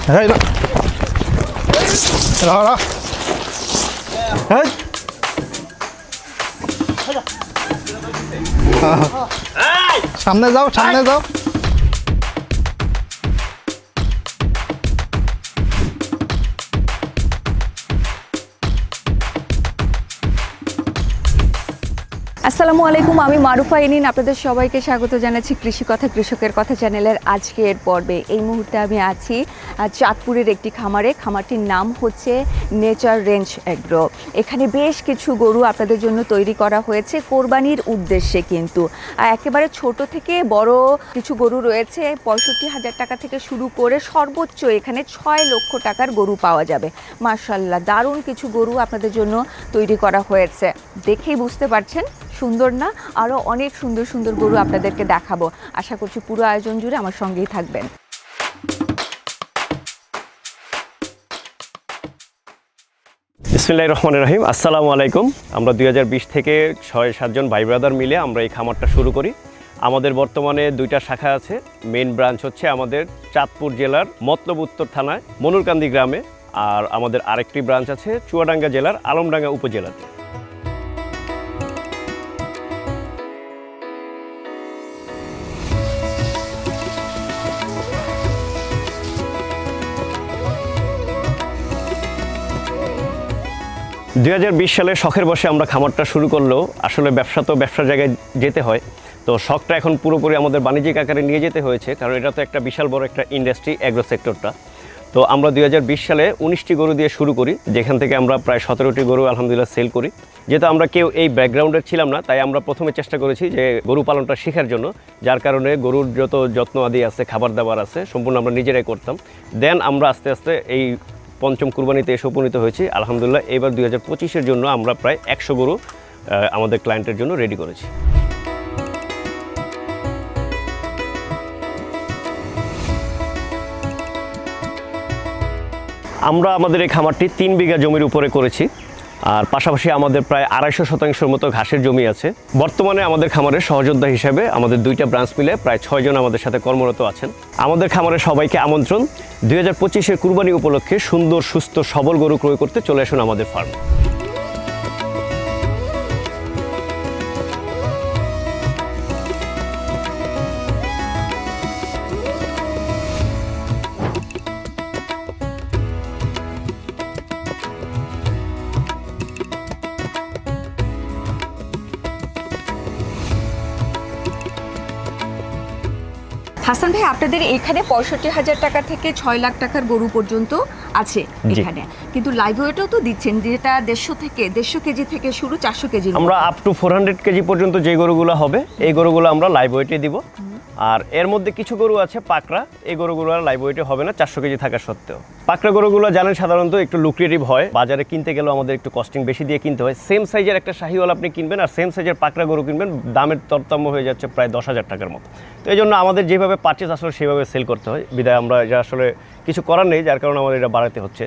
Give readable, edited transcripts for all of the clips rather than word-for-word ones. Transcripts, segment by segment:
Hey, ra. Hey. সামনে যাও, সামনে যাও। আসসালামু আলাইকুম, আমি মারুফা ইনিন। আপনাদের সবাইকে স্বাগত জানাচ্ছি কৃষি কথা কৃষকের কথা চ্যানেলের আজকের পর্বে। এই মুহূর্তে আমি আছি চাঁদপুরের একটি খামারে। খামারটির নাম হচ্ছে নেচার রেঞ্জ এগ্রো। এখানে বেশ কিছু গরু আপনাদের জন্য তৈরি করা হয়েছে কোরবানির উদ্দেশ্যে, কিন্তু একেবারে ছোট থেকে বড় কিছু গরু রয়েছে। 65,000 টাকা থেকে শুরু করে সর্বোচ্চ এখানে 6 লক্ষ টাকার গরু পাওয়া যাবে। মাশাআল্লাহ, দারুণ কিছু গরু আপনাদের জন্য তৈরি করা হয়েছে। দেখেই বুঝতে পারছেন সুন্দর না? আরও অনেক সুন্দর সুন্দর গরু আপনাদেরকে দেখাবো। আশা করছি পুরো আয়োজন জুড়ে আমার সঙ্গেই থাকবেন। বিসমিল্লাহির রহমানির রহিম। আসসালামু আলাইকুম। আমরা 2020 থেকে 6-7 জন ভাই ব্রাদার মিলে আমরা এই খামারটা শুরু করি। আমাদের বর্তমানে 2টা শাখা আছে। মেইন ব্রাঞ্চ হচ্ছে আমাদের চাঁদপুর জেলার মতলব উত্তর থানায় মনুরকান্দি গ্রামে, আর আমাদের আরেকটি ব্রাঞ্চ আছে চুয়াডাঙ্গা জেলার আলমডাঙ্গা উপজেলাতে। সালে শখের বসে আমরা খামারটা শুরু করলেও আসলে ব্যবসা তো ব্যবসার জায়গায় যেতে হয়। তো শখটা এখন পুরোপুরি আমাদের বাণিজ্যিক আকারে নিয়ে যেতে হয়েছে, কারণ এটা তো একটা বিশাল বড় একটা ইন্ডাস্ট্রি, অ্যাগ্রো সেক্টরটা। তো আমরা 2020 সালে 19টি গরু দিয়ে শুরু করি, যেখান থেকে আমরা প্রায় 17টি গরু আলহামদুলিল্লাহ সেল করি। যেহেতু আমরা কেউ এই ব্যাকগ্রাউন্ডের ছিলাম না, তাই আমরা প্রথমে চেষ্টা করেছি যে গরু পালনটা শেখার জন্য, যার কারণে গরুর যত যত্ন আদি আছে, খাবার দাবার আছে, সম্পূর্ণ আমরা নিজেরাই করতাম। দেন আমরা আস্তে আস্তে এই পঞ্চম কুরবানিতে এসে উপনীত হয়েছি আলহামদুলিল্লাহ। এবার 2025-এর জন্য আমরা প্রায় 100 গরু আমাদের ক্লায়েন্টের জন্য রেডি করেছি। আমরা আমাদের এই খামারটি 3 বিঘা জমির উপরে করেছি, আর পাশাপাশি আমাদের প্রায় 250 শতাংশের মতো ঘাসের জমি আছে। বর্তমানে আমাদের খামারের সহযোদ্ধা হিসেবে আমাদের 2টা ব্রাঞ্চ মিলে প্রায় 6 জন আমাদের সাথে কর্মরত আছেন। আমাদের খামারের সবাইকে আমন্ত্রণ, 2025-এর কুরবানি উপলক্ষে সুন্দর সুস্থ সবল গরু ক্রয় করতে চলে আসুন আমাদের ফার্মে। হাসান ভাই, আপনাদের এখানে 65,000 টাকা থেকে 6 লাখ টাকার গরু পর্যন্ত আছে এখানে, কিন্তু লাইভ ওয়েটও তো দিচ্ছেন, যেটা 150 কেজি থেকে শুরু 400 কেজি। আমরা আপ টু 400 কেজি পর্যন্ত যে গরুগুলো হবে এই গরুগুলো আমরা লাইভ ওয়েটে দিব। আর এর মধ্যে কিছু গরু আছে পাকড়া, এই গরুগুলো লাইভ ওয়েটে হবে না 400 কেজি থাকা সত্ত্বেও। পাকড়া গরুগুলো জানেন সাধারণত একটু লুক্রেটিভ হয়, বাজারে কিনতে গেলেও আমাদের একটু কস্টিং বেশি দিয়ে কিনতে হয়। সেম সাইজের একটা শাহিওয়াল আপনি কিনবেন আর সেম সাইজের পাকড়া গরু কিনবেন, দামের তরতম্য হয়ে যাচ্ছে প্রায় 10,000 টাকার মতো। তো এই জন্য আমাদের যেভাবে পারচেস আসলে সেভাবে সেল করতে হয়, বিদায় আমরা এটা আসলে কিছু করার নেই, যার কারণে আমাদের এটা বাড়াতে হচ্ছে।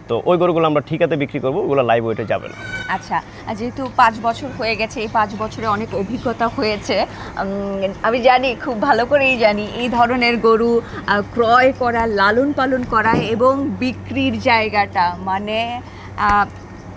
তো ওই গরুগুলো আমরা ঠিকাতে বিক্রি করবো, ওগুলো লাইভ ওয়েটে যাবে না। আচ্ছা, যেহেতু 5 বছর হয়ে গেছে, এই 5 বছরে অনেক অভিজ্ঞতা হয়েছে, আমি জানি, খুব ভালো করেই জানি এই ধরনের গরু ক্রয় করা, লালন পালন করা এবং বিক্রির জায়গাটা, মানে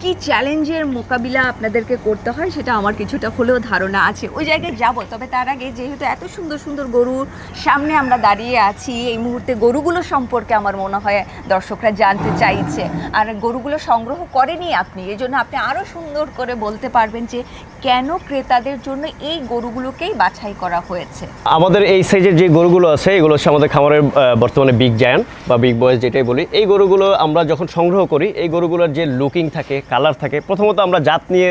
কি চ্যালেঞ্জের মোকাবিলা আপনাদেরকে করতে হয় সেটা আমার কিছুটা হলেও ধারণা আছে। ওই জায়গায় যাব, তবে তার আগে যেহেতু এত সুন্দর সুন্দর গরুর সামনে আমরা দাঁড়িয়ে আছি, এই মুহূর্তে গরুগুলো সম্পর্কে আমার মনে হয় দর্শকরা জানতে চাইছে। আর গরুগুলো সংগ্রহ করেনি আপনি, এই জন্য আপনি আরও সুন্দর করে বলতে পারবেন যে কেন ক্রেতাদের জন্য এই গরুগুলোকেই বাছাই করা হয়েছে। আমাদের এই সাইজের যে গরুগুলো আছে এগুলো হচ্ছে আমাদের খামারের বর্তমানে বিগ জায়ান্ট বা বিগ বয়েস যেটাই বলি। এই গরুগুলো আমরা যখন সংগ্রহ করি, এই গরুগুলোর যে লুকিং থাকে, কালার থাকে, প্রথমত আমরা জাত নিয়ে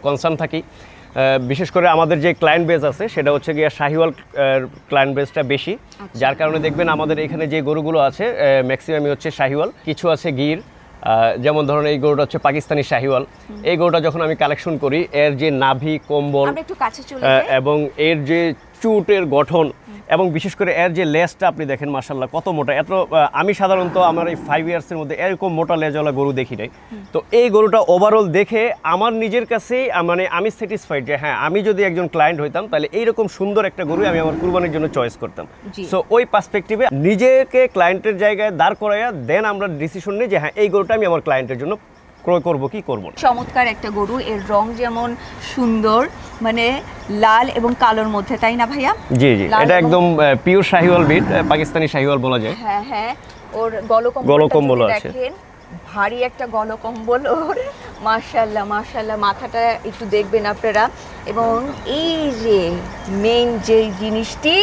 কনসার্ন থাকি। বিশেষ করে আমাদের যে ক্লায়েন্ট বেস আছে সেটা হচ্ছে গিয়ে শাহিওয়াল ক্লায়েন্ট বেসটা বেশি, যার কারণে দেখবেন আমাদের এখানে যে গরুগুলো আছে ম্যাক্সিমামই হচ্ছে শাহিওয়াল, কিছু আছে গির। যেমন ধরুন এই গরুটা হচ্ছে পাকিস্তানি শাহিওয়াল। এই গরুটা যখন আমি কালেকশন করি, এর যে নাভি, কম্বল এবং এর যে চুটের গঠন এবং বিশেষ করে এর যে লেজটা আপনি দেখেন মাশাআল্লাহ কত মোটা, এত আমি সাধারণত আমার এই 5 ইয়ার্সের মধ্যে এরকম মোটা লেজওয়ালা গরু দেখি নাই। তো এই গরুটা ওভারঅল দেখে আমার নিজের কাছেই মানে আমি স্যাটিসফাইড যে হ্যাঁ আমি যদি একজন ক্লায়েন্ট হইতাম তাহলে এইরকম সুন্দর একটা গরু আমি আমার কুরবানির জন্য চয়েস করতাম। সো ওই পার্সপেক্টিভে নিজেকে ক্লায়েন্টের জায়গায় দাঁড় করাইয়া দেন আমরা ডিসিশন নিই যে হ্যাঁ এই গরুটা আমি আমার ক্লায়েন্টের জন্য ক্রয় করব কি করব না। চমৎকার একটা গরু, এর রং যেমন সুন্দর মানে লাল এবং কালোর মধ্যে, তাই না ভাইয়া? জি জি, এটা একদম পিওর শাহিওয়াল ব্রিড, পাকিস্তানি শাহিওয়াল বলা যায়। হ্যাঁ হ্যাঁ, ওর গলকম্বল আছে, দেখেন ভারী একটা গলকম্বল ওর, মাশাআল্লাহ মাশাআল্লাহ। মাথাটা একটু দেখবেন আপনারা, এবং এই যে মেইন যে জিনিসটি,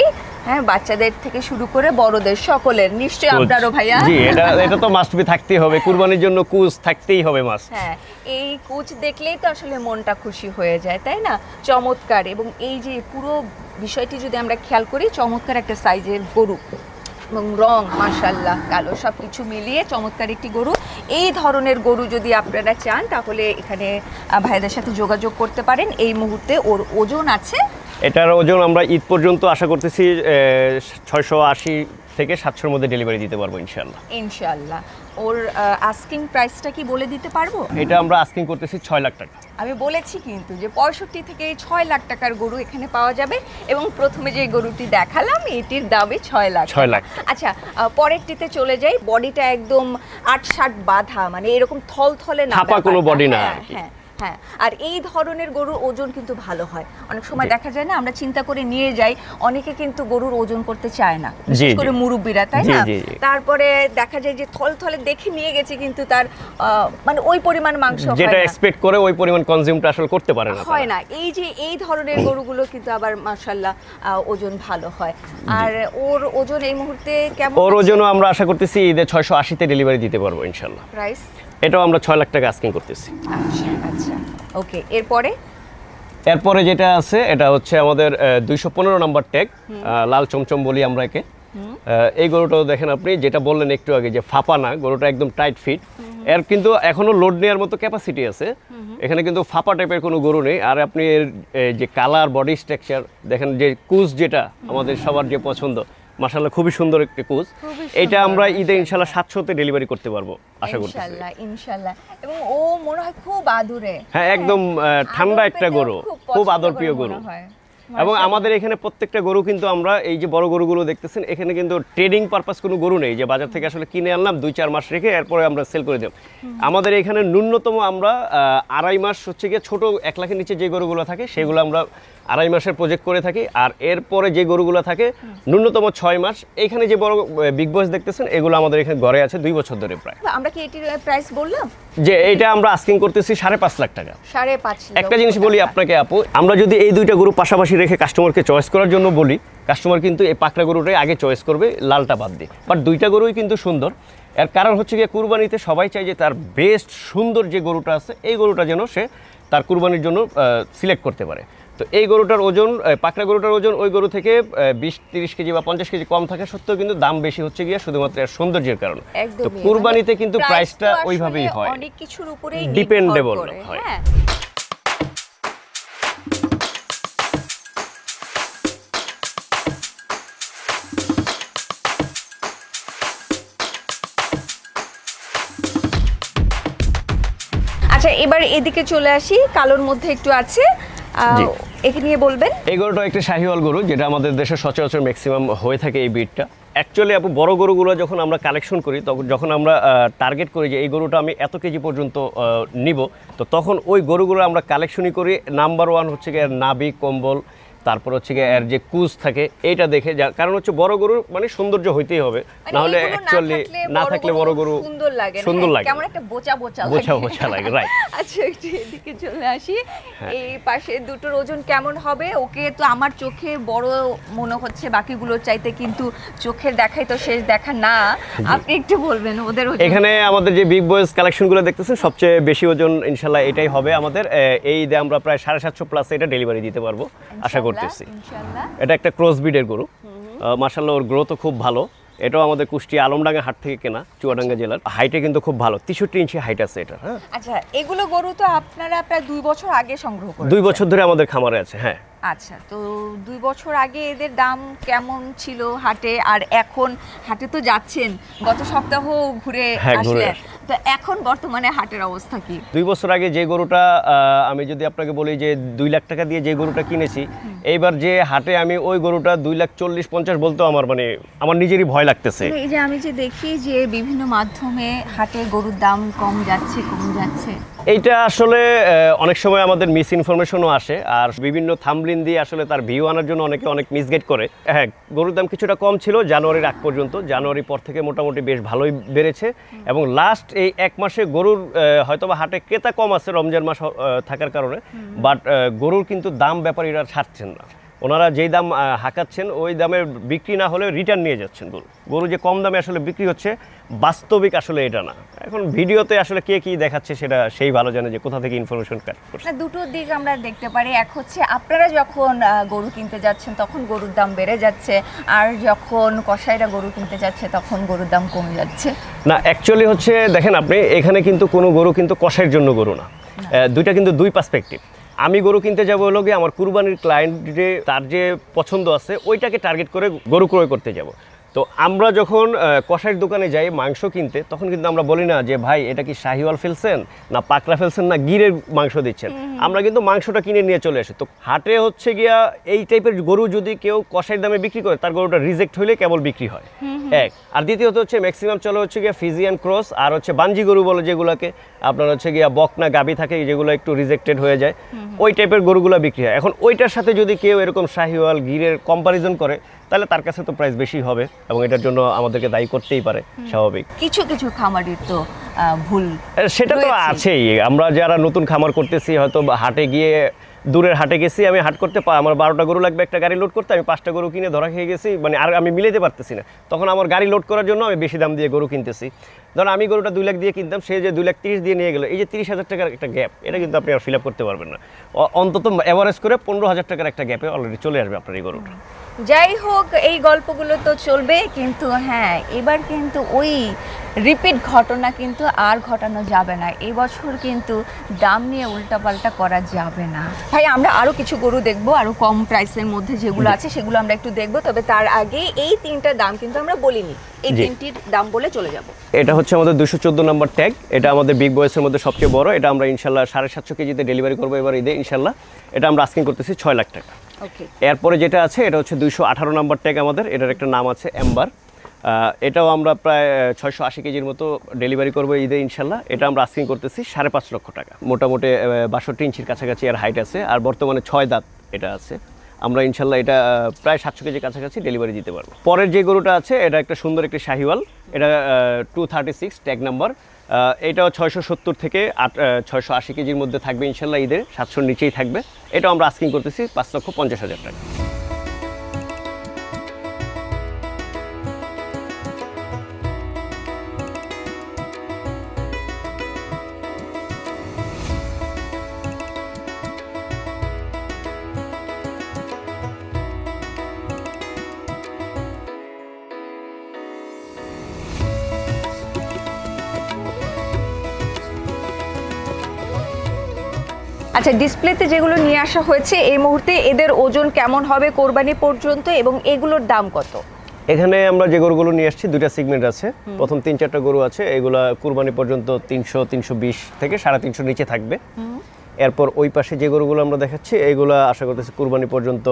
হ্যাঁ বাচ্চাদের থেকে শুরু করে বড়দের সকলের, নিশ্চয়ই আপনারও ভাইয়া। জি, এটা তো মাস্ট বি থাকতেই হবে, কুরবানির জন্য কুচ থাকতেই হবে মাস্ট। হ্যাঁ, এই কুচ দেখলেই তো আসলে মনটা খুশি হয়ে যায়, তাই না? চমৎকার, এবং এই যে পুরো বিষয়টি যদি আমরা খেয়াল করি, চমৎকার একটা সাইজের গরু এবং রং মাশাআল্লাহ কালো সব কিছু মিলিয়ে চমৎকার একটি গরু। এই ধরনের গরু যদি আপনারা চান তাহলে এখানে ভাইদের সাথে যোগাযোগ করতে পারেন। এই মুহূর্তে ওর ওজন আছে, এটার ওজন আমরা ঈদ পর্যন্ত আশা করতেছি 680 থেকে 700-র মধ্যে ডেলিভারি দিতে পারবো ইনশাআল্লাহ। ইনশাআল্লাহ। ওর আস্কিং প্রাইসটা কি বলে দিতে পারবো? এটা আমরা আস্কিং করতেছি 6 লাখ টাকা। আমি বলেছি কিন্তু যে 65 থেকে 6 লাখ টাকার গরু এখানে পাওয়া যাবে, এবং প্রথমে যে গরুটি দেখালাম এটির দামই 6 লাখ। 6 লাখ। আচ্ছা, পরেরটিতে চলে যাই। বডিটা একদম 8-60 বাঁধা, মানে এরকম থলথলে না, ছাপা কোনো বডি না। হ্যাঁ হ্যাঁ, আর এই ধরনের গরুর ওজন কিন্তু ভালো হয়। অনেক সময় দেখা যায় না, আমরা চিন্তা করে নিয়ে যাই, অনেকে কিন্তু গরুর ওজন করতে চায় না, বিশেষ করে মুরব্বীরা, তাই না? তারপরে দেখা যায় যে থলথলে দেখে নিয়ে গেছে, কিন্তু তার মানে ওই পরিমাণ মাংস যেটা এক্সপেক্ট করে ওই পরিমাণ কনজিউমটা আসলে করতে পারে না, হয় না। এই যে এই ধরনের গরুগুলো কিন্তু আবার মাশাআল্লাহ ওজন ভালো হয়। আর ওর ওজন এই মুহূর্তে কেমন? ওর ওজনও আমরা আশা করতেছি ঈদে 680-তে ডেলিভারি দিতে পারবো ইনশাআল্লাহ। প্রাইস এটাও আমরা 6 লাখ টাকা আস্কিং করতেছি। আচ্ছা আচ্ছা, ওকে। এরপরে যেটা আছে এটা হচ্ছে আমাদের 215 নম্বর ট্যাগ, লাল চমচম বলি আমরা একে। এই গরুটাও দেখেন আপনি, যেটা বললেন একটু আগে যে ফাঁপা না, গরুটা একদম টাইট ফিট। এর কিন্তু এখনো লোড নেওয়ার মতো ক্যাপাসিটি আছে, এখানে কিন্তু ফাঁপা টাইপের কোনো গরু নেই। আর আপনি এর যে কালার, বডি স্ট্রাকচার দেখেন, যে কুচ যেটা আমাদের সবার যে পছন্দ, মাশাআল্লাহ খুবই সুন্দর একটা কুচ। এটা আমরা ঈদে ইনশাআল্লাহ 700-তে ডেলিভারি করতে পারবো আশা করতেছি ইনশাআল্লাহ ইনশাআল্লাহ। এবং ও মনে হয় খুব আদুরে, হ্যাঁ একদম ঠান্ডা একটা গরু, খুব আদরপ্রিয় গরু। এবং আমাদের এখানে প্রত্যেকটা গরু কিন্তু আমরা এই যে বড় গরুগুলো দেখতেছেন, এখানে কিন্তু ট্রেডিং পারপাস কোনো গরু নেই যে বাজার থেকে আসলে কিনে আনলাম 2-4 মাস রেখে এরপরে আমরা সেল করে দিলাম। আমাদের এখানে ন্যূনতম আমরা 2.5 মাস হচ্ছে গিয়ে ছোট 1 লাখের নিচে যে গরুগুলো থাকে সেগুলো আমরা 2.5 মাসের প্রজেক্ট করে থাকি। আর এরপরে যে গরুগুলো থাকে ন্যূনতম 6 মাস। এখানে যে বড় বিগ বস দেখতেছেন এগুলো আমাদের এখানে ঘরে আছে 2 বছর ধরে প্রায়। আমরা কি এটির প্রাইস বললাম যে এইটা আমরা আস্কিং করতেছি 5.5 লাখ টাকা। 5.5 লাখ। একটা জিনিস বলি আপনাকে আপু, আমরা যদি এই দুইটা গরু পাশাপাশি রেখে কাস্টমারকে চয়েস করার জন্য বলি, কাস্টমার কিন্তু এই পাকড়া গরুটাই আগে চয়েস করবে, লালটা বাদ দিয়ে। বাট দুইটা গরুই কিন্তু সুন্দর। এর কারণ হচ্ছে গিয়ে কুরবানিতে সবাই চায় যে তার বেস্ট সুন্দর যে গরুটা আছে এই গরুটা যেন সে তার কুরবানির জন্য সিলেক্ট করতে পারে। তো এই গরুটার ওজন, পাকড়া গরুটার ওজন ওই গরু থেকে 20-30 কেজি বা 50 কেজি কম থাকা সত্ত্বেও কিন্তু দাম বেশি হচ্ছে গিয়ে শুধুমাত্র এর সৌন্দর্যের কারণে। তো কুরবানিতে কিন্তু প্রাইসটা ওইভাবেই হয়, অনেক কিছুর উপরেই ডিপেন্ডেবল হয়। আচ্ছা, এবার এদিকে চলে আসি, কালোর মধ্যে একটু আছে, একে নিয়ে বলবেন। এই গরুটা একটা শাহিওয়াল গরু, যেটা আমাদের দেশে সচরাচর ম্যাক্সিমাম হয়ে থাকে এই ব্রিডটা। অ্যাকচুয়ালি আপু বড় গরুগুলো যখন আমরা কালেকশন করি, তখন যখন আমরা টার্গেট করি যে এই গরুটা আমি এত কেজি পর্যন্ত নিব, তো তখন ওই গরুগুলো আমরা কালেকশনই করি। নাম্বার 1 হচ্ছে গিয়ে নাভি কম্বল, তারপর হচ্ছে গিয়ে এর যে কুচ থাকে এইটা দেখে। যার কারণ হচ্ছে বড় গরু মানে সৌন্দর্য হইতেই হবে, না হলে অ্যাকচুয়ালি না থাকলে বড় গরু সুন্দর লাগে, কেমন একটা বোচা লাগে, রাইট। আচ্ছা, একটু এদিকে চলে আসি। এই পাশে দুটোর ওজন কেমন হবে? ওকে তো আমার চোখে বড় মনে হচ্ছে বাকিগুলোর চাইতে, কিন্তু চোখের দেখাই তো শেষ দেখা না। আপনি একটু বলবেন ওদের ওজন। এখানে আমাদের যে বিগ বয়েজ কালেকশনগুলো দেখতেছেন সবচেয়ে বেশি ওজন ইনশাআল্লাহ এটাই হবে আমাদের। এই ঈদে আমরা প্রায় 750 প্লাস এটা ডেলিভারি দিতে পারবো আশা করতেছি। এটা একটা ক্রস ব্রিডের গরু, মাশাআল্লাহ ওর গ্রোথও খুব ভালো। এটাও আমাদের কুষ্টিয়া আলমডাঙ্গা হাট থেকে কেনা, চুয়াডাঙ্গা জেলার। হাইটে কিন্তু খুব ভালো, 63 ইঞ্চি হাইট আছে এটা। হ্যাঁ, আচ্ছা, এগুলো গরু তো আপনারা প্রায় 2 বছর আগে সংগ্রহ করেছেন? 2 বছর ধরে আমাদের খামারে আছে। হ্যাঁ, আচ্ছা, তো 2 বছর আগে এদের দাম কেমন ছিল হাটে, আর এখন হাটে তো যাচ্ছেন, গত সপ্তাহ ঘুরে আসলেন, তো এখন বর্তমানে হাটের অবস্থা কি? 2 বছর আগে যে গরুটা আমি যদি আপনাকে বলি যে 2 লাখ টাকা দিয়ে যে গরুটা কিনেছি, এইবার যে হাটে আমি ওই গরুটা 2,40,50 বলতো আমার নিজেরই ভয় লাগতেছে। এই যে আমি যে দেখি যে বিভিন্ন মাধ্যমে হাটে গরুর দাম কম যাচ্ছে। এইটা আসলে অনেক সময় আমাদের মিস ইনফরমেশনও আসে, আর বিভিন্ন থাম্বলিন দিয়ে আসলে তার ভিউ আনার জন্য অনেকে অনেক মিসগাইড করে। হ্যাঁ, গরুর দাম কিছুটা কম ছিল জানুয়ারির আগ পর্যন্ত, জানুয়ারির পর থেকে মোটামুটি বেশ ভালোই বেড়েছে, এবং লাস্ট এই 1 মাসে গরুর হয়তোবা হাটে ক্রেতা কম আছে রমজান মাস থাকার কারণে, বাট গরুর কিন্তু দাম ব্যাপারীরা ছাড়ছেন না। ওনারা যেই দাম হাঁকাচ্ছেন ওই দামে বিক্রি না হলে রিটার্ন নিয়ে যাচ্ছেন গরু যে কম দামে আসলে বিক্রি হচ্ছে, বাস্তবিক আসলে এটা না। এখন ভিডিওতে আসলে কে কি দেখাচ্ছে সেটা সেই ভালো জানে যে কোথা থেকে ইনফরমেশন কাট করছে। দুটো দিক আমরা দেখতে পারি, এক হচ্ছে আপনারা যখন গরু কিনতে যাচ্ছেন তখন গরুর দাম বেড়ে যাচ্ছে, আর যখন কসাইরা গরু কিনতে যাচ্ছে তখন গরুর দাম কমে যাচ্ছে। না, অ্যাকচুয়ালি হচ্ছে দেখেন আপনি, এখানে কিন্তু কোনো গরু কিন্তু কসাইয়ের জন্য গরু না, দুইটা কিন্তু দুই পার্সপেক্টিভ। আমি গরু কিনতে যাবো হলো গিয়ে আমার কুরবানির ক্লায়েন্ট যে তার যে পছন্দ আছে ওইটাকে টার্গেট করে গরু ক্রয় করতে যাব। তো আমরা যখন কসাইয়ের দোকানে যাই মাংস কিনতে, তখন কিন্তু আমরা বলি না যে ভাই এটা কি শাহিওয়াল ফেলছেন না পাকড়া ফেলছেন না গিরের মাংস দিচ্ছেন, আমরা কিন্তু মাংসটা কিনে নিয়ে চলে আসি। তো হাটে হচ্ছে গিয়া এই টাইপের গরু যদি কেউ কসাইয়ের দামে বিক্রি করে, তার গরুটা রিজেক্ট হইলে কেবল বিক্রি হয়, এক। আর দ্বিতীয়ত হচ্ছে ম্যাক্সিমাম চলে হচ্ছে গিয়া ফিজিয়ান ক্রস, আর হচ্ছে বাঞ্জি গরু বলে যেগুলোকে আপনার হচ্ছে গিয়া বকনা গাবি থাকে, যেগুলো একটু রিজেক্টেড হয়ে যায়, ওই টাইপের গরুগুলো বিক্রি হয়। এখন ওইটার সাথে যদি কেউ এরকম শাহিওয়াল গিরের কম্পারিজন করে, তাহলে তার কাছে তো প্রাইস বেশি হবে, এবং এটার জন্য আমাদেরকে দায়ী করতেই পারে, স্বাভাবিক। কিছু খামারির তো ভুল সেটা তো আছেই। আমরা যারা নতুন খামার করতেছি, হয়তো হাটে গিয়ে দূরের হাটে গেছি, আমি হাট করতে আমার 12টা গরু লাগবে একটা গাড়ি লোড করতে, আমি 5টা গরু কিনে ধরা খেয়ে গেছি, আর আমি মিলাতে পারতেছি না, তখন আমার গাড়ি লোড করার জন্য আমি বেশি দাম দিয়ে গরু কিনতেছি। ধরুন আমি গরুটা 2 লাখ দিয়ে কিনতাম, সে যে 2,30,000 দিয়ে নিয়ে গেল, এই যে 30,000 টাকার একটা গ্যাপ, এটা কিন্তু আপনি আর ফিল আপ করতে পারবেন না। অন্তত অ্যাভারেজ করে 15,000 টাকার একটা গ্যাপে অলরেডি চলে আসবে আপনার এই গরুটা। যাই হোক, এই গল্পগুলো তো চলবে, কিন্তু হ্যাঁ এবার কিন্তু ওই রিপিট ঘটনা কিন্তু আর ঘটানো যাবে না। এই বছর কিন্তু দাম নিয়ে উল্টাপাল্টা করা যাবে না। ভাই, আমরা আরও কিছু গরু দেখবো, আরও কম প্রাইসের মধ্যে যেগুলো আছে সেগুলো আমরা একটু দেখবো, তবে তার আগে এই 3টার দাম কিন্তু আমরা বলিনি, এই 3টির দাম বলে চলে যাব। এটা হচ্ছে আমাদের 214 নম্বর ট্যাগ, এটা আমাদের বিগ বয়েসের মধ্যে সবচেয়ে বড়, এটা আমরা ইনশাল্লাহ 750 কেজিতে ডেলিভারি করবো এবার ঈদে ইনশাল্লাহ। এটা আমরা আস্কিং করতেছি 6 লাখ টাকা। এরপরে যেটা আছে এটা হচ্ছে 218 নম্বর ট্যাগ আমাদের, এটার একটা নাম আছে এম্বার, এটাও আমরা প্রায় 680 কেজির মতো ডেলিভারি করবো ঈদে ইনশাল্লাহ। এটা আমরা আস্কিং করতেছি 5.5 লক্ষ টাকা। মোটামুটি 62 ইঞ্চির কাছাকাছি আর হাইট আছে, আর বর্তমানে 6 দাঁত এটা আছে। আমরা ইনশাল্লাহ এটা প্রায় 700 কেজির কাছাকাছি ডেলিভারি দিতে পারবো। পরের যে গরুটা আছে এটা একটা সুন্দর একটি শাহিওয়াল, এটা 236 ট্যাগ নাম্বার, এটাও 670 থেকে 680 কেজির মধ্যে থাকবে ইনশাল্লাহ ঈদের, 700-র নিচেই থাকবে। এটাও আমরা আস্কিং করতেছি 5,50,000 টাকা। আচ্ছা, ডিসপ্লেতে যেগুলো নিয়ে আসা হয়েছে এই মুহূর্তে এদের ওজন কেমন হবে কোরবানি পর্যন্ত, এবং এগুলোর দাম কত? এখানে আমরা যে গরুগুলো নিয়ে আসছি দুইটা সেগমেন্ট আছে। প্রথম 3-4টা গরু আছে, এগুলা কুরবানি পর্যন্ত 300-320 থেকে 350 নিচে থাকবে। এরপর ওই পাশে যে গরুগুলো আমরা দেখাচ্ছি এগুলা আশা করতেছি কুরবানি পর্যন্ত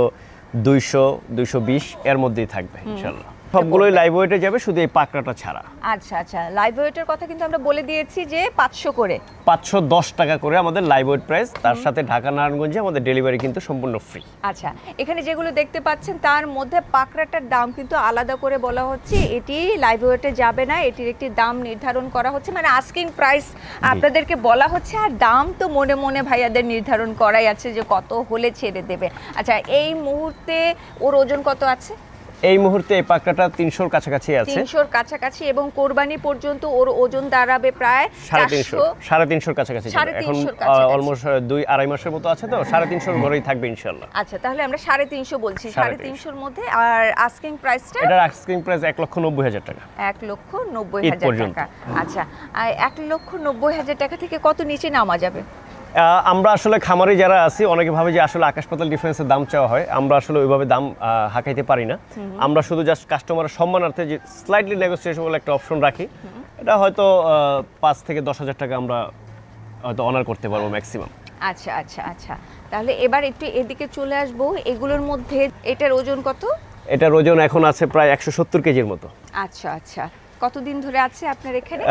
200-220 এর মধ্যেই থাকবে ইনশাআল্লাহ। সবগুলোই লাইভ ওয়েটে যাবে, শুধু এই পাকড়াটা ছাড়া। আচ্ছা, লাইভ ওয়েটের কথা কিন্তু আমরা বলে দিয়েছি যে 500 করে, 510 টাকা করে আমাদের লাইভ ওয়েট প্রাইস। তার সাথে ঢাকা নারায়ণগঞ্জে আমাদের ডেলিভারি কিন্তু সম্পূর্ণ ফ্রি। আচ্ছা, এখানে যেগুলো দেখতে পাচ্ছেন তার মধ্যে পাকড়াটার দাম কিন্তু আলাদা করে বলা হচ্ছে, এটি লাইভ ওয়েটে যাবে না, এটির একটি দাম নির্ধারণ করা হচ্ছে, মানে আস্কিং প্রাইস আপনাদেরকে বলা হচ্ছে, আর দাম তো মনে মনে ভাইয়াদের নির্ধারণ করাই আছে যে কত হলে ছেড়ে দেবে। আচ্ছা, এই মুহূর্তে ওর ওজন কত আছে? এই মুহূর্তে এই পাকড়াটা 300-র কাছাকাছি আছে, 300-র কাছাকাছি, এবং কোরবানি পর্যন্ত ওর ওজন দাঁড়াবে প্রায় 350-350-র কাছাকাছি। এখন অলমোস্ট 2-2.5 মাসের মতো আছে, তো 350-র ঘরেই থাকবে ইনশাআল্লাহ। আচ্ছা, তাহলে আমরা 350 বলছি, 350-র মধ্যে। আর আস্কিং প্রাইসটা? এটার আস্কিং প্রাইস 1,90,000 টাকা। 1,90,000 টাকা। আচ্ছা, আর 1,90,000 টাকা থেকে কত নিচে নামা যাবে? আমরা আসলে খামারি যারা আছি অনেকে ভাবে যে আসলে আকাশ পাতাল ডিফারেন্সের দাম চাওয়া হয়, আমরা আসলে ওইভাবে দাম হাঁকাইতে পারি না। আমরা শুধু জাস্ট কাস্টমারের সম্মানার্থে যে স্লাইটলি নেগোসিয়েশন বলে একটা অপশন রাখি, এটা হয়তো 5 থেকে 10,000 টাকা আমরা হয়তো অনার করতে পারবো ম্যাক্সিমাম। আচ্ছা আচ্ছা আচ্ছা, তাহলে এবার একটু এদিকে চলে আসবো। এগুলোর মধ্যে এটার ওজন কত? এটার ওজন এখন আছে প্রায় 170 কেজির মতো। আচ্ছা আচ্ছা, কতদিন ধরে আছে আপনার এখানে?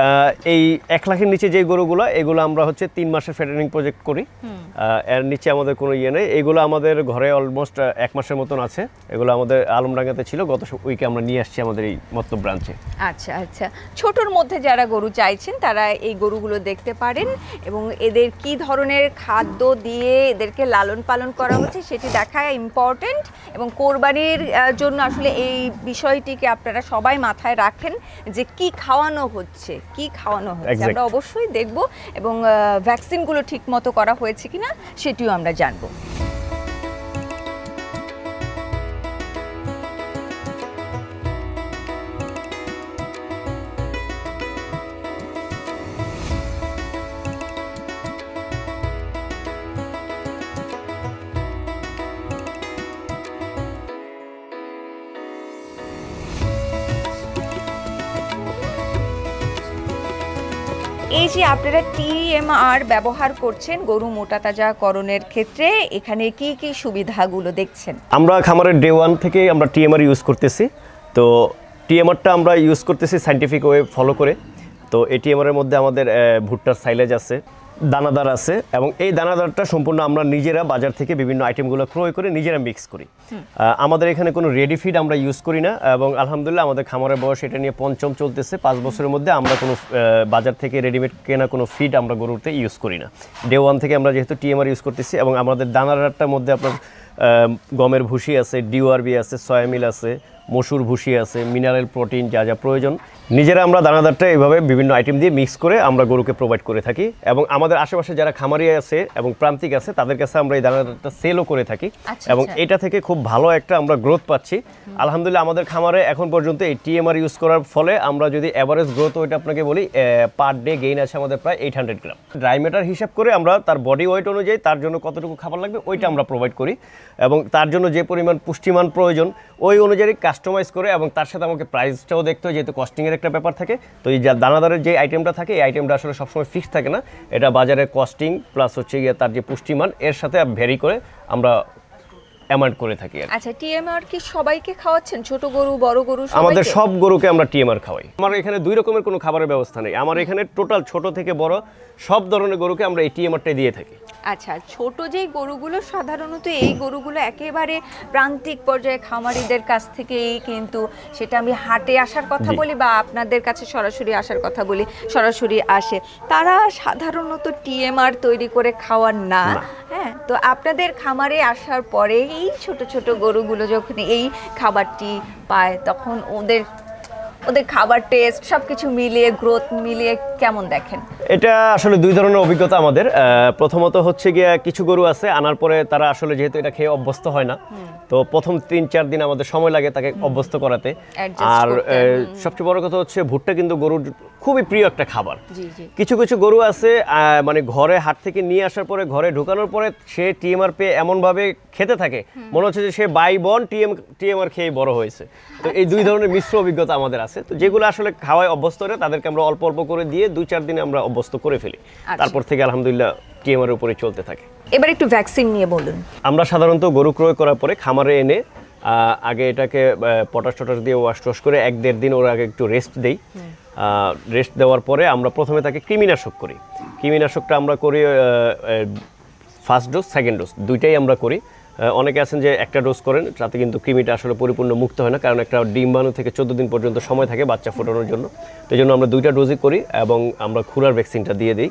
এই 1 লাখের নিচে যে গরুগুলো, এগুলো আমরা হচ্ছে 3 মাসের ফেডারিং প্রজেক্ট করি। এর নিচে আমাদের কোনো ইয়ে নেই। এগুলো আমাদের ঘরে অলমোস্ট 1 মাসের মতন আছে। এগুলো আমাদের আলমডাঙ্গাতে ছিল, গত উইকে আমরা নিয়ে আসছি আমাদের এই মতলব ব্রাঞ্চে। আচ্ছা আচ্ছা, ছোটর মধ্যে যারা গরু চাইছেন তারা এই গরুগুলো দেখতে পারেন, এবং এদের কি ধরনের খাদ্য দিয়ে এদেরকে লালন পালন করা হচ্ছে সেটি দেখা ইম্পর্টেন্ট, এবং কোরবানির জন্য আসলে এই বিষয়টিকে আপনারা সবাই মাথায় রাখেন যে কি খাওয়ানো হচ্ছে, কি খাওয়ানো হচ্ছে। আমরা অবশ্যই দেখব, এবং ভ্যাকসিনগুলো ঠিক মতো করা হয়েছে কিনা সেটিও আমরা জানবো। এই যে আপনারা টিএমআর ব্যবহার করছেন গরু মোটা তাজাকরণের ক্ষেত্রে, এখানে কি কি সুবিধাগুলো দেখছেন? আমরা খামারের ডে 1 থেকে আমরা টিএমআর ইউজ করতেছি। তো টিএমআরটা আমরা ইউজ করতেছি সায়েন্টিফিক ওয়ে ফলো করে। তো এই টিএমআরের মধ্যে আমাদের ভুট্টার সাইলেজ আছে, দানাদার আছে, এবং এই দানাদারটা সম্পূর্ণ আমরা নিজেরা বাজার থেকে বিভিন্ন আইটেমগুলো ক্রয় করে নিজেরা মিক্স করি। আমাদের এখানে কোনো রেডি ফিড আমরা ইউজ করি না, এবং আলহামদুলিল্লাহ আমাদের খামারের বয়স এটা নিয়ে 5ম চলতেছে। 5 বছরের মধ্যে আমরা কোনো বাজার থেকে রেডিমেড কেনা কোনো ফিড আমরা গরুতে ইউজ করি না। ডে 1 থেকে আমরা যেহেতু টিএমআর ইউজ করতেছি, এবং আমাদের দানাদারটার মধ্যে আপনার গমের ভুসি আছে, ডিওআরবি আছে, সয়ামিল আছে, মসুর ভুসি আছে, মিনারেল প্রোটিন যা যা প্রয়োজন নিজেরা আমরা দানাদারটা এইভাবে বিভিন্ন আইটেম দিয়ে মিক্স করে আমরা গরুকে প্রোভাইড করে থাকি। এবং আমাদের আশেপাশে যারা খামারি আছে এবং প্রান্তিক আছে তাদের কাছে আমরা এই দানাদারটা সেলও করে থাকি, এবং এটা থেকে খুব ভালো একটা আমরা গ্রোথ পাচ্ছি আলহামদুলিল্লাহ। আমাদের খামারে এখন পর্যন্ত এই টিএমআর ইউজ করার ফলে আমরা যদি অ্যাভারেজ গ্রোথ ওইটা আপনাকে বলি, পার ডে গেইন আছে আমাদের প্রায় 800 গ্রাম। ড্রাই ম্যাটার হিসাব করে আমরা তার বডি ওয়েট অনুযায়ী তার জন্য কতটুকু খাবার লাগবে ওইটা আমরা প্রোভাইড করি, এবং তার জন্য যে পরিমাণ পুষ্টিমান প্রয়োজন ওই অনুযায়ী কাস্টমাইজ করে, এবং তার সাথে আমাকে প্রাইসটাও দেখতে হয় যেহেতু কস্টিংয়ের একটা ব্যাপার থাকে। তো এই দানাদারের যে আইটেমটা থাকে এই আইটেমটা আসলে সবসময় ফিক্স থাকে না, এটা বাজারে কস্টিং প্লাস হচ্ছে গিয়ে তার যে পুষ্টিমান এর সাথে ভ্যারি করে আমরা অ্যামাউন্ট করে থাকি। আচ্ছা, টিএমআর কি সবাইকে খাওয়াচ্ছেন, ছোট গরু বড় গরু সবাইকে? আমাদের সব গরুকে আমরা টিএমআর খাওয়াই। আমার এখানে 2 রকমের কোনো খাবারের ব্যবস্থা নেই, আমার এখানে টোটাল ছোট থেকে বড় সব ধরনের গরুকে আমরা এই টিএমআরটাই দিয়ে থাকি। আচ্ছা, ছোট যেই গরুগুলো সাধারণত এই গরুগুলো একেবারে প্রান্তিক পর্যায়ে খামারিদের কাছ থেকেই, কিন্তু সেটা আমি হাটে আসার কথা বলি বা আপনাদের কাছে সরাসরি আসার কথা বলি, সরাসরি আসে, তারা সাধারণত টিএমআর তৈরি করে খাওয়ান না। হ্যাঁ, তো আপনাদের খামারে আসার পরে এই ছোট ছোট গরুগুলো যখন এই খাবারটি পায় তখন ওদের খাবার টেস্ট সবকিছু মিলিয়ে গ্রোথ মিলিয়ে কেমন দেখেন? এটা আসলে 2 ধরনের অভিজ্ঞতা আমাদের। প্রথমত হচ্ছে গিয়ে কিছু গরু আছে আনার পরে তারা আসলে যেহেতু এটা খেয়ে অভ্যস্ত হয় না, তো প্রথম 3-4 দিন আমাদের সময় লাগে তাকে অভ্যস্ত করাতে। আর সবচেয়ে বড় কথা হচ্ছে ভুট্টা কিন্তু গরুর খুবই প্রিয় একটা খাবার। কিছু কিছু গরু আছে মানে ঘরে হাট থেকে নিয়ে আসার পরে ঘরে ঢোকানোর পরে সে টিএমআর পেয়ে এমনভাবে খেতে থাকে মনে হচ্ছে যে সে বাই বন টিএমআর খেয়ে বড় হয়েছে। তো এই 2 ধরনের মিশ্র অভিজ্ঞতা আমাদের আছে। তো যেগুলো আসলে খাওয়ায় অভ্যস্ত হয়ে তাদেরকে আমরা অল্প অল্প করে দিয়ে 2-4 দিনে আমরা অভ্যস্ত করে ফেলি, তারপর থেকে আলহামদুলিল্লাহ টিএমআর উপরে চলতে থাকে। এবার একটু ভ্যাকসিন নিয়ে বলুন। আমরা সাধারণত গরু ক্রয় করার পরে খামারে এনে আগে এটাকে পটাশ টটাশ দিয়ে ওয়াশ করে 1-1.5 দিন ওর আগে একটু রেস্ট দেই। রেস্ট দেওয়ার পরে আমরা প্রথমে তাকে কৃমিনাশক করি। কৃমিনাশকটা আমরা করি ফার্স্ট ডোজ সেকেন্ড ডোজ দুইটাই আমরা করি। অনেকে আছেন যে একটা ডোজ করেন, তাতে কিন্তু কৃমিটা আসলে পরিপূর্ণ মুক্ত হয় না, কারণ একটা ডিম্বাণু থেকে 14 দিন পর্যন্ত সময় থাকে বাচ্চা ফোটানোর জন্য। তো এই জন্য আমরা 2টা ডোজই করি, এবং আমরা খুরার ভ্যাকসিনটা দিয়ে দিই।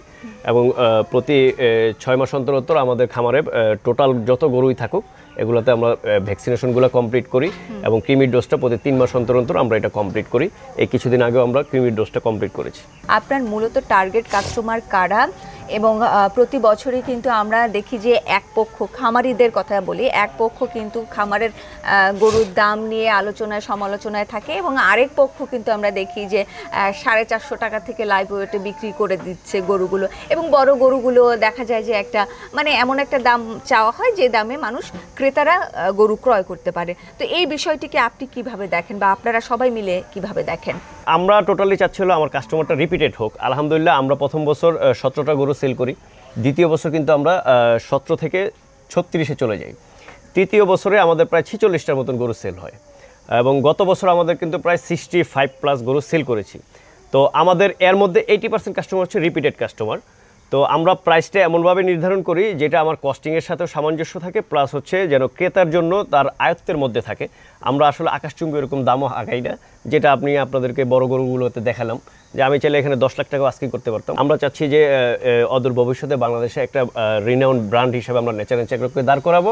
এবং প্রতি 6 মাস অন্তর আমাদের খামারে টোটাল যত গরুই থাকুক এগুলোতে আমরা ভ্যাকসিনেশনগুলো কমপ্লিট করি এবং কৃমির ডোজটা প্রতি 3 মাস অন্তর অন্তর আমরা এটা কমপ্লিট করি। এই কিছুদিন আগেও আমরা কৃমির ডোজটা কমপ্লিট করেছি। আপনার মূলত টার্গেট কাস্টমার কারা এবং প্রতি বছরই কিন্তু আমরা দেখি যে এক পক্ষ, খামারিদের কথা বলি, এক পক্ষ কিন্তু খামারের গরুর দাম নিয়ে আলোচনায় সমালোচনায় থাকে এবং আরেক পক্ষ কিন্তু আমরা দেখি যে 450 টাকা থেকে লাইভ ওয়েটে বিক্রি করে দিচ্ছে গরুগুলো এবং বড় গরুগুলো দেখা যায় যে একটা মানে এমন একটা দাম চাওয়া হয় যে দামে মানুষ ক্রেতারা গরু ক্রয় করতে পারে। তো এই বিষয়টিকে আপনি কিভাবে দেখেন বা আপনারা সবাই মিলে কিভাবে দেখেন? আমরা টোটালি চাচ্ছিল আমার কাস্টমারটা রিপিটেড হোক। আলহামদুলিল্লাহ আমরা প্রথম বছর 17টা গরু সেল করি, দ্বিতীয় বছর কিন্তু আমরা 17 থেকে 36-এ চলে যাই, তৃতীয় বছরে আমাদের প্রায় 46টার মতন গরু সেল হয় এবং গত বছর আমাদের কিন্তু প্রায় 65+ গরু সেল করেছি। তো আমাদের এর মধ্যে 80% কাস্টমার হচ্ছে রিপিটেড কাস্টমার। তো আমরা প্রাইসটা এমনভাবে নির্ধারণ করি যেটা আমার কস্টিংয়ের সাথেও সামঞ্জস্য থাকে, প্লাস হচ্ছে যেন ক্রেতার জন্য তার আয়ত্তের মধ্যে থাকে। আমরা আসলে আকাশচুম্বী এরকম দামও আগাই না, যেটা আপনাদেরকে বড় গরুগুলোতে দেখালাম যে আমি চাইলে এখানে 10 লাখ টাকা আস্কিং করতে পারতাম। আমরা চাচ্ছি যে অদূর ভবিষ্যতে বাংলাদেশে একটা রিনাউন্ড ব্র্যান্ড হিসেবে আমরা নেচার অ্যান্ড চ্যাগ্রোকে দাঁড় করাবো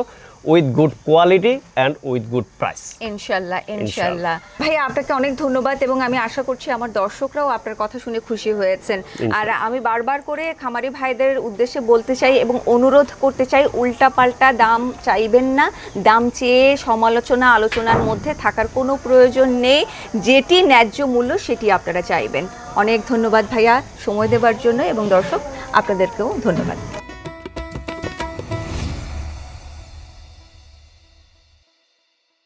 with good quality and with good price. ইনশাল্লাহ ইনশাল্লাহ। ভাইয়া আপনাকে অনেক ধন্যবাদ এবং আমি আশা করছি আমার দর্শকরাও আপনার কথা শুনে খুশি হয়েছেন। আর আমি বারবার করে খামারি ভাইদের উদ্দেশ্যে বলতে চাই এবং অনুরোধ করতে চাই, উল্টাপাল্টা দাম চাইবেন না, দাম চেয়ে সমালোচনা আলোচনার মধ্যে থাকার কোনো প্রয়োজন নেই, যেটি ন্যায্য মূল্য সেটি আপনারা চাইবেন। অনেক ধন্যবাদ ভাইয়া সময় দেওয়ার জন্য এবং দর্শক আপনাদেরকেও ধন্যবাদ।